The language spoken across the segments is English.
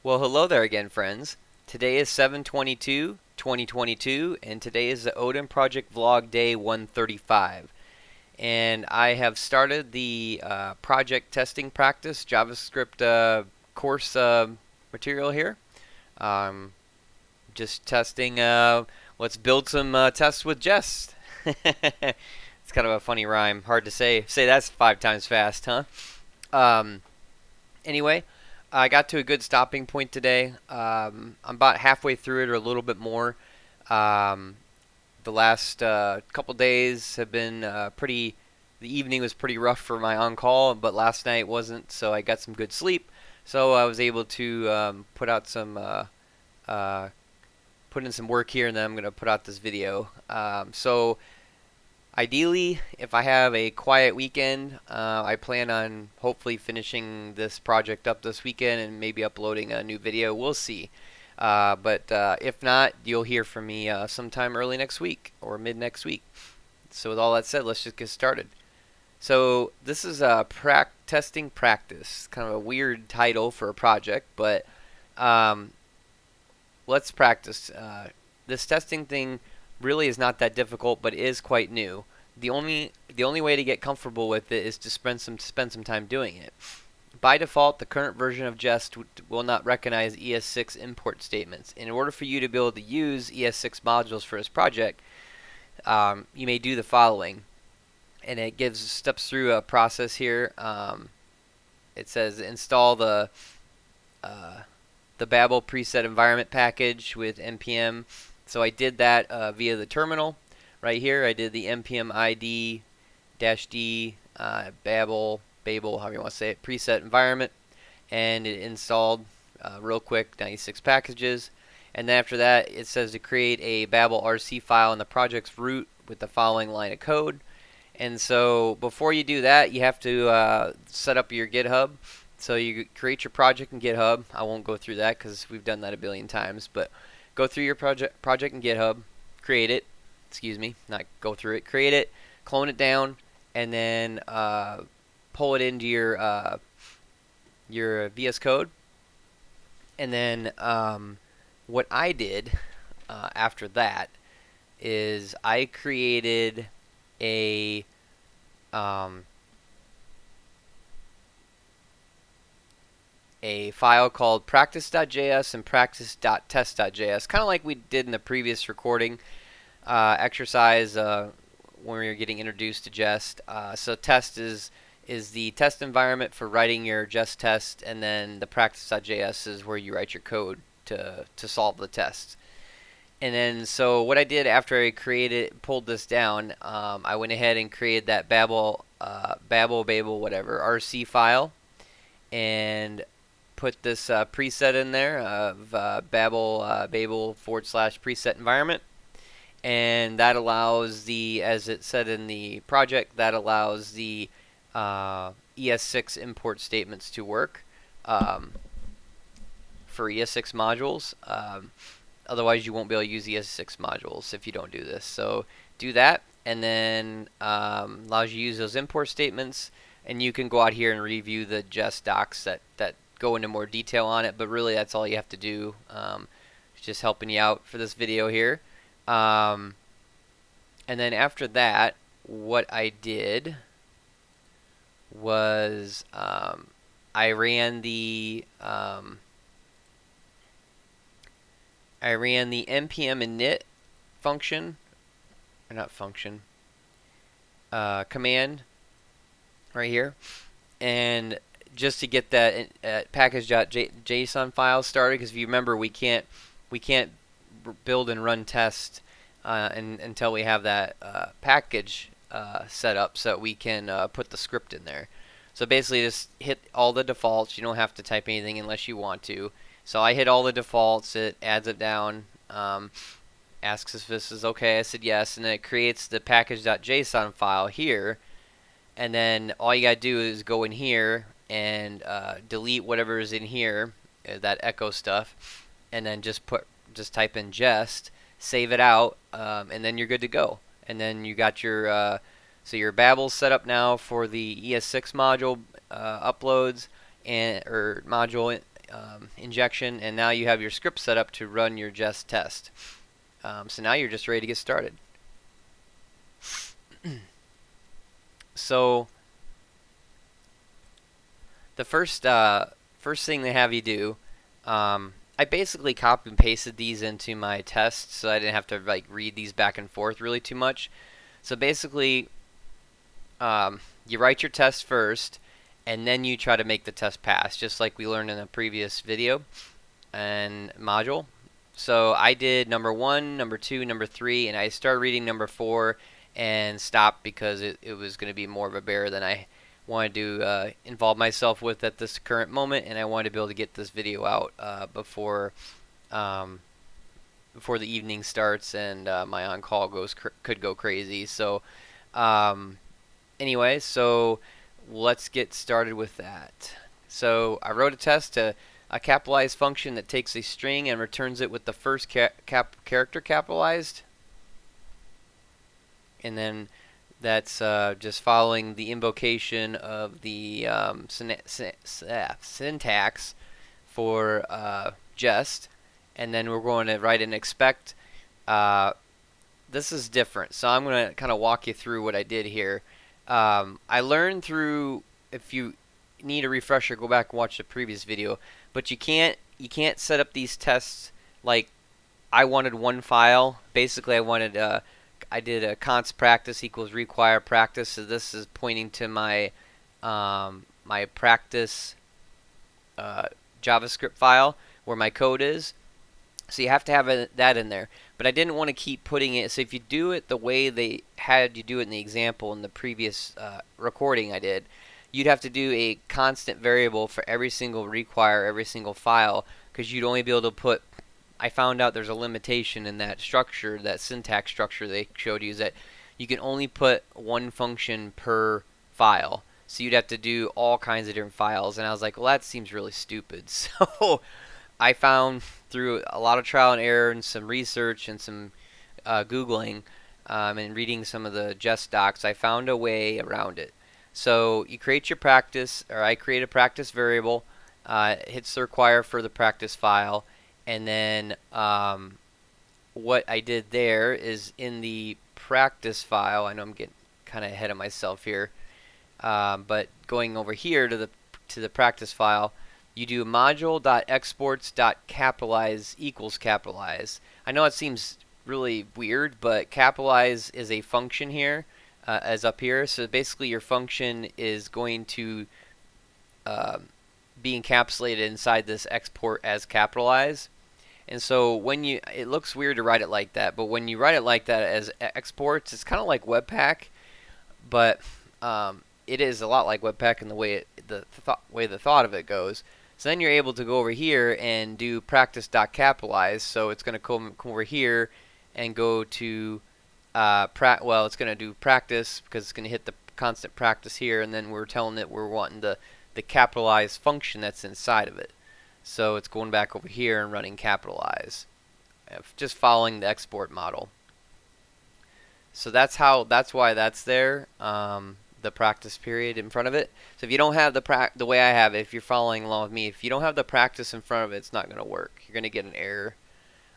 Well, hello there again, friends. Today is 7/22/2022, and today is the Odin Project Vlog Day 135. And I have started the project testing practice JavaScript course material here. Um, just testing, let's build some tests with Jest. It's kind of a funny rhyme. Hard to say. Say that's 5 times fast, huh? Um, anyway, I got to a good stopping point today. I'm about halfway through it or a little bit more. Um, the last couple days have been the evening was pretty rough for my on-call, but last night wasn't, so I got some good sleep. So I was able to uh, put in some work here, and then I'm going to put out this video. So ideally, if I have a quiet weekend, I plan on hopefully finishing this project up this weekend and maybe uploading a new video. We'll see. But if not, you'll hear from me sometime early next week or mid next week. So with all that said, let's just get started. So this is a testing practice, kind of a weird title for a project, but let's practice. This testing thing really is not that difficult, but is quite new. The only way to get comfortable with it is to spend some time doing it. By default, the current version of Jest will not recognize ES6 import statements. In order for you to be able to use ES6 modules for this project, you may do the following, and it steps through a process here. It says install the Babel preset environment package with npm. So I did that via the terminal right here. I did the npm ID -d Babel, however you want to say it, preset environment, and it installed real quick 96 packages. And then after that, it says to create a Babel RC file in the project's root with the following line of code. And so before you do that, you have to set up your GitHub. So you create your project in GitHub. I won't go through that because we've done that a billion times, but go through your project in GitHub, create it, not go through it, create it, clone it down, and then pull it into your Vscode. And then what I did after that is I created a file called practice.js and practice.test.js, kind of like we did in the previous recording exercise when we were getting introduced to Jest. So test is the test environment for writing your Jest test, and then the practice.js is where you write your code to solve the tests. And then so what I did after I pulled this down, I went ahead and created that Babel whatever RC file, and put this preset in there of Babel /preset environment, and that allows as it said in the project, that allows the ES6 import statements to work for ES6 modules. Otherwise, you won't be able to use ES6 modules if you don't do this. So do that, and then allows you to use those import statements, and you can go out here and review the Jest docs that go into more detail on it, but really that's all you have to do. It's just helping you out for this video here. And then after that, what I did was I ran the npm init function, or not function, command right here, and just to get that package.json file started, because if you remember, we can't build and run tests until we have that package set up, so we can put the script in there. So basically, just hit all the defaults. You don't have to type anything unless you want to. So I hit all the defaults. It adds it down, asks if this is okay. I said yes, and then it creates the package.json file here. And then all you gotta do is go in here and delete whatever is in here, that echo stuff, and then just type in Jest, save it out, and then you're good to go. And then you got your your Babel's set up now for the ES6 module uploads, or module injection, and now you have your script set up to run your Jest test. So now you're just ready to get started. So the first thing they have you do, I basically copy and pasted these into my tests, so I didn't have to like read these back and forth really too much. So basically, you write your test first, and then you try to make the test pass, just like we learned in a previous video and module. So I did number 1, number 2, number 3, and I started reading number 4 and stopped because it was going to be more of a bear than I wanted to involve myself with at this current moment, and I wanted to be able to get this video out before the evening starts and my on-call could go crazy. So anyway, so let's get started with that. So I wrote a test to a capitalized function that takes a string and returns it with the first character capitalized, and then that's just following the invocation of the syntax for Jest, and then we're going to write an expect. This is different, so I'm going to kind of walk you through what I did here. I learned through, if you need a refresher, go back and watch the previous video, but you can't set up these tests like I wanted one file. Basically, I did a const practice equals require practice, so this is pointing to my my practice JavaScript file where my code is. So you have to have that in there. But I didn't want to keep putting it. So if you do it the way they had you do it in the example in the previous recording I did, you'd have to do a constant variable for every single require, every single file, because you'd only be able to put. I found out there's a limitation in that structure, that syntax structure they showed you, is that you can only put one function per file. So you'd have to do all kinds of different files. And I was like, well, that seems really stupid. So I found through a lot of trial and error and some research and some Googling and reading some of the Jest docs, I found a way around it. So you create your practice, or I create a practice variable, hits the require for the practice file, and then what I did there is in the practice file, I know I'm getting kind of ahead of myself here, but going over here to the practice file, you do module.exports.capitalize equals capitalize. I know it seems really weird, but capitalize is a function here, as up here. So basically your function is going to be encapsulated inside this export as capitalize. And so when it looks weird to write it like that, but when you write it like that as exports, it's kind of like Webpack, but it is a lot like Webpack in the way the thought of it goes. So then you're able to go over here and do practice.capitalize. So it's going to come over here and go to it's going to do practice because it's going to hit the constant practice here, and then we're telling it we're wanting the capitalize function that's inside of it. So it's going back over here and running capitalize, just following the export model. So that's why that's there. The practice period in front of it. So if you don't have the way I have it, if you're following along with me, if you don't have the practice in front of it, it's not going to work. You're going to get an error.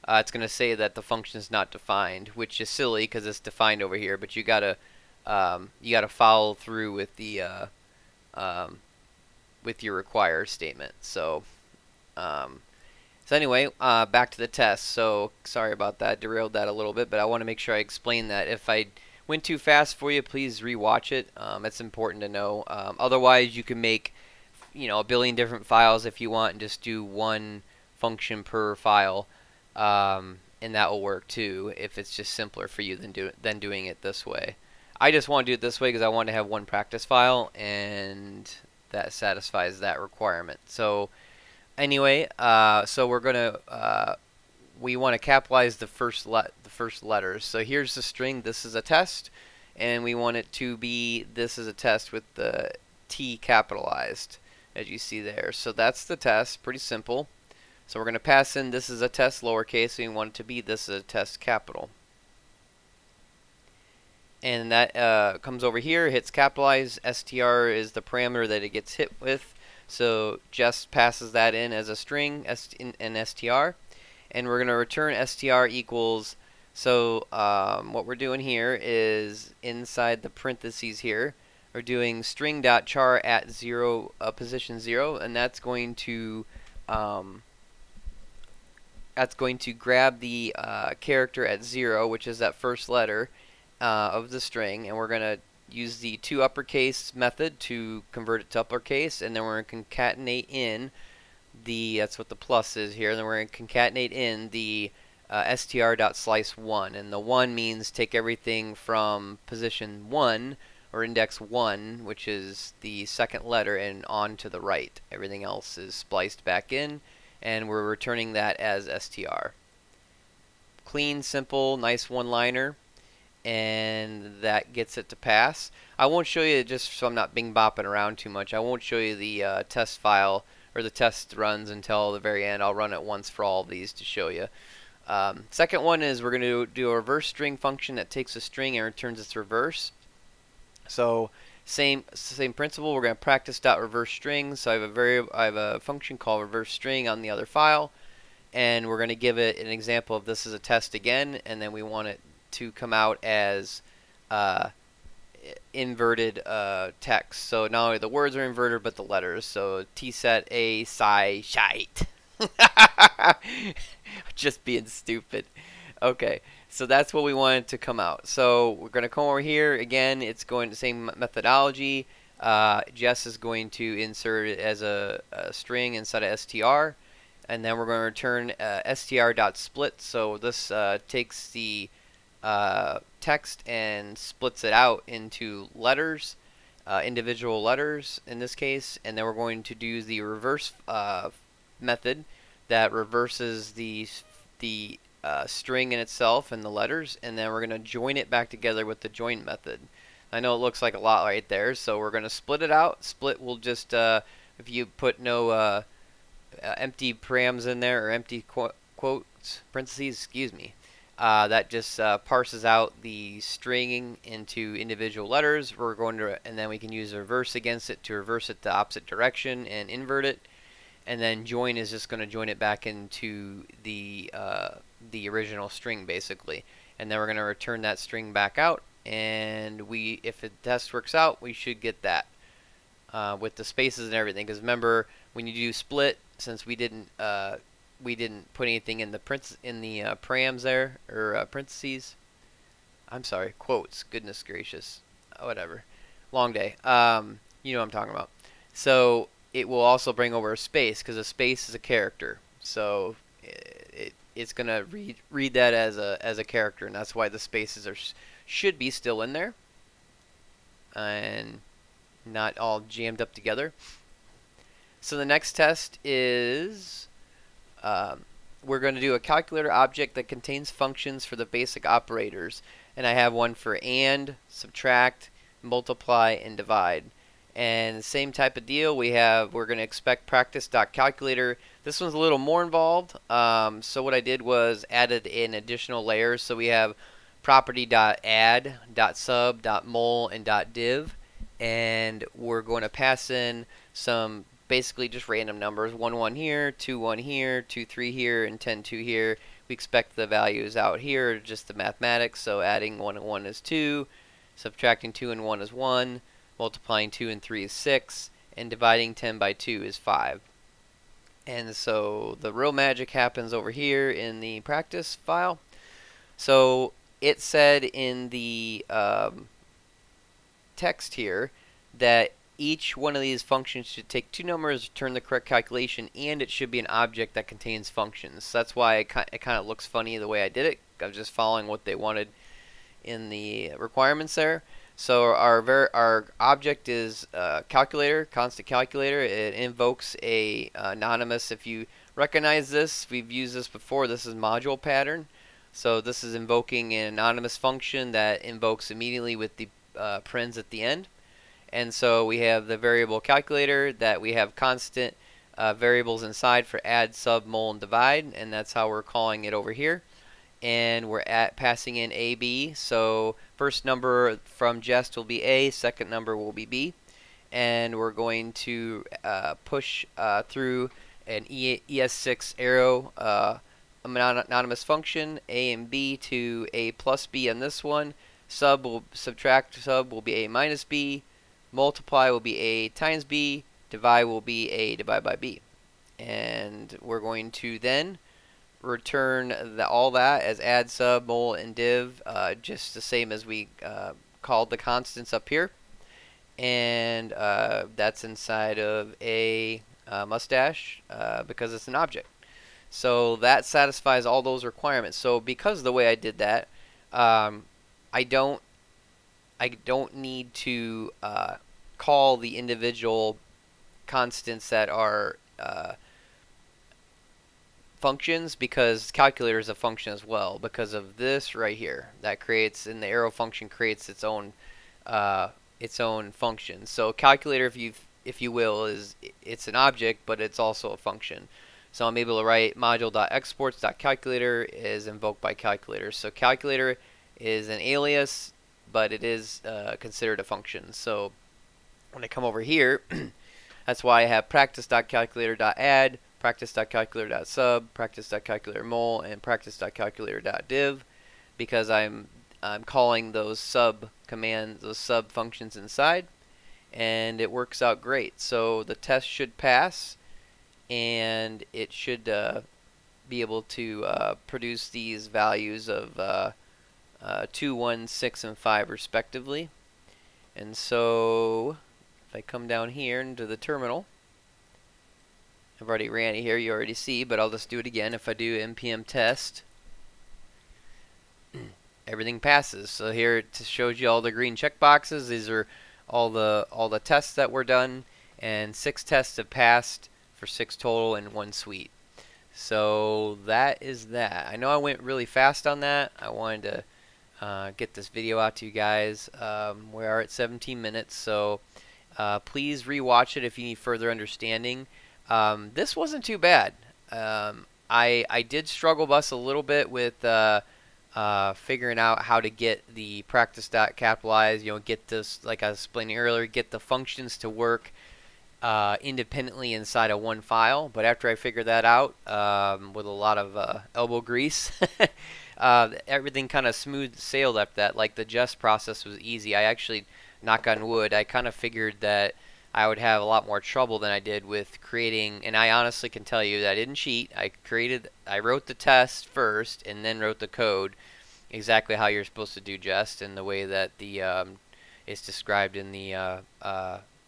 It's going to say that the function is not defined, which is silly because it's defined over here. But you gotta follow through with the with your require statement. So anyway, back to the test. So sorry about that, derailed that a little bit, but I want to make sure I explain that. If I went too fast for you, please rewatch it. It's important to know. Otherwise, you can make a billion different files if you want and just do one function per file, and that will work too if it's just simpler for you than doing it this way. I just want to do it this way because I want to have one practice file, and that satisfies that requirement. So anyway, so we're gonna we want to capitalize the first letters. So here's the string. This is a test, and we want it to be this is a test with the T capitalized, as you see there. So that's the test. Pretty simple. So we're going to pass in this is a test lowercase, and we want it to be this is a test capital. And that comes over here, hits capitalize. str is the parameter that it gets hit with. So Jest passes that in as a string in str, and we're going to return str equals. So what we're doing here is inside the parentheses here, we're doing string.char at position 0, and that's going to grab the character at 0, which is that first letter of the string, and we're going to use the toUpperCase method to convert it to uppercase, and then we're going to concatenate in that's what the plus is here, and then we're going to concatenate in the str.slice1, and the 1 means take everything from position 1 or index 1, which is the second letter, and on to the right. Everything else is spliced back in, and we're returning that as str. Clean, simple, nice one-liner, and that gets it to pass. I won't show you, just so I'm not bing-bopping around too much, I won't show you the test file or the test runs until the very end. I'll run it once for all of these to show you. Second one is we're going to do a reverse string function that takes a string and returns its reverse. So same principle. We're going to practice.reverse string. So I have a function called reverse string on the other file, and we're going to give it an example of this as a test again, and then we want it to come out as inverted text. So not only the words are inverted, but the letters. So tset a sci shite. Just being stupid. Okay, so that's what we wanted to come out. So we're going to come over here again. It's going the same methodology. Jest is going to insert it as a string inside of str, and then we're going to return str.split. So this takes the text and splits it out into letters, individual letters in this case, and then we're going to do the reverse method that reverses the string in itself and the letters, and then we're going to join it back together with the join method. I know it looks like a lot right there, so we're going to split it out. Split will just, if you put no empty params in there, or empty quotes, parentheses, excuse me, that just parses out the stringing into individual letters. We're going to, and then we can use reverse against it to reverse it the opposite direction and invert it. And then join is just going to join it back into the original string, basically. And then we're going to return that string back out. And if the test works out, we should get that with the spaces and everything. Because remember, when you do split, since we didn't put anything in the params there, or parentheses. I'm sorry, quotes. Goodness gracious, whatever. Long day. You know what I'm talking about. So it will also bring over a space, because a space is a character. So it's gonna read that as a character, and that's why the spaces should be still in there and not all jammed up together. So the next test is we're going to do a calculator object that contains functions for the basic operators, and I have one for and, subtract, multiply, and divide. And same type of deal, we're going to expect practice.calculator. This one's a little more involved. So what I did was added in additional layers. So we have property.add, .sub, .mul, and .div. And we're going to pass in some basically just random numbers. 1, 1 here, 2, 1 here, 2, 3 here, and 10, 2 here. We expect the values out here, just the mathematics. So adding 1 and 1 is 2, subtracting 2 and 1 is 1. Multiplying 2 and 3 is 6, and dividing 10 by 2 is 5. And so the real magic happens over here in the practice file. So it said in the text here that each one of these functions should take two numbers, return the correct calculation, and it should be an object that contains functions. So that's why it kind of looks funny the way I did it. I was just following what they wanted in the requirements there. So our object is calculator, constant calculator. It invokes a anonymous. If you recognize this, we've used this before. This is module pattern. So this is invoking an anonymous function that invokes immediately with the parens at the end. And so we have the variable calculator that we have constant variables inside for add, sub, mul, and divide, and that's how we're calling it over here. And we're passing in AB. So first number from Jest will be A, second number will be B. and we're going to push through an ES6 arrow anonymous function, a and b, to a plus b on this one. Subtract sub will be a minus b. Multiply will be a times b. Divide will be a divide by b. And we're going to then return all that as add, sub, mul, and div, just the same as we called the constants up here. And that's inside of a mustache because it's an object. So that satisfies all those requirements. So because of the way I did that, I don't need to call the individual constants that are functions, because calculator is a function as well, because of this right here that creates, and the arrow function creates its own function. So calculator, if you will, it's an object, but it's also a function. So I'm able to write module.exports.calculator is invoked by calculator. So calculator is an alias, but it is considered a function. So when I come over here, that's why I have practice.calculator.add, practice.calculator.sub, practice.calculator.mul, and practice.calculator.div, because I'm calling those sub commands, those sub functions inside, and it works out great. So the test should pass, and it should be able to produce these values of 2, 1, 6, and 5 respectively. And so if I come down here into the terminal, I've already ran it here, you already see, but I'll just do it again. If I do npm test, everything passes. So here it shows you all the green checkboxes. These are all the tests that were done, and 6 tests have passed for 6 total in 1 suite. So that is that. I know I went really fast on that. I wanted to get this video out to you guys. We are at 17 minutes, so please rewatch it if you need further understanding. This wasn't too bad. I did struggle bus a little bit with figuring out how to get the practice.capitalize, get this, like I was explaining earlier, get the functions to work independently inside of one file. But after I figured that out, with a lot of elbow grease, everything kind of smooth sailed after that. Like the Jest process was easy. I actually, knock on wood, I kind of figured that I would have a lot more trouble than I did with creating, and I honestly can tell you that I didn't cheat. I wrote the test first and then wrote the code exactly how you're supposed to do Jest, in the way that the it's described in the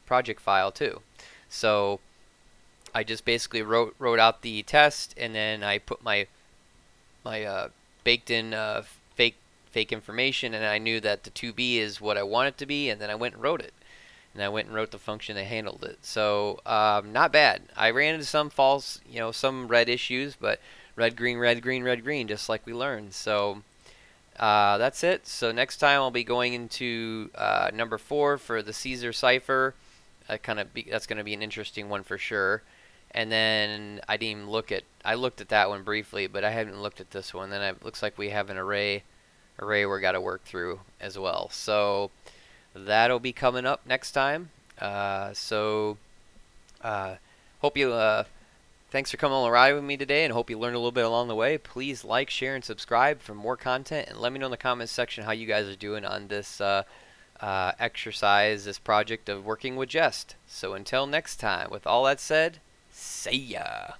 project file too. So I just basically wrote out the test, and then I put my baked in fake information, and I knew that the 2b is what I want it to be, and then I went and wrote it. And I went and wrote the function that handled it. So not bad. I ran into some false, some red issues, but red, green, red, green, red, green, just like we learned. So that's it. So next time I'll be going into number 4 for the Caesar Cipher. That's going to be an interesting one for sure. And then I looked at that one briefly, but I haven't looked at this one. Then it looks like we have an array we got to work through as well. So that'll be coming up next time. Hope you thanks for coming on the ride with me today, and hope you learned a little bit along the way. Please like, share, and subscribe for more content, and let me know in the comments section how you guys are doing on this exercise, this project of working with Jest. So until next time, with all that said, see ya.